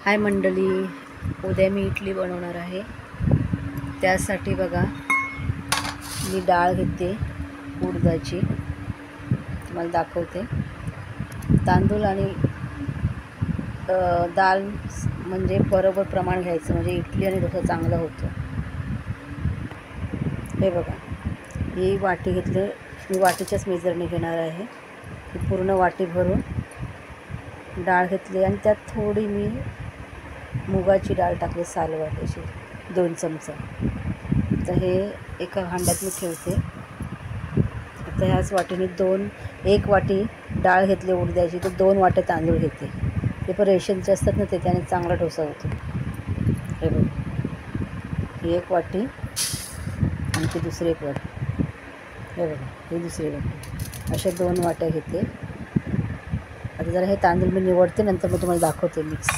हाय मंडळी, उद्या मी इडली बनवणार आहे. त्यासाठी बघा मी डाळ घेते उडदाची, तुम्हाला दाखवते. तांदूळ आणि डाळ म्हणजे बरोबर प्रमाण घ्यायचं, म्हणजे इडली आणि डोसा चांगला होतो. हे बघा, ही वाटी घेतली, मी वाटीच्याच मेजरने घेणार आहे. ही पूर्ण वाटी भरून डाळ घेतली आणि त्यात थोडी मी मुगाची डाळ टाकली, सालवाटीची 2 चमचे. तर हे एका भांड्यात मी ठेवते. आता ह्याच वाटीने 1 वाटी डाळ घेतली उडद्याची, तर 2 वाट्या तांदूळ घेते. ते पण रेशनचे असतात ना, ते त्याने चांगला डोसा होतो. हे बघा, ही 1 वाटी आणि ती दुसरी 1 वाटी. हे बघा, ही दुसरी वाटी. अशा 2 वाट्या घेते. आता जरा हे तांदूळ मी निवडते, नंतर मी तुम्हाला दाखवते मिक्स.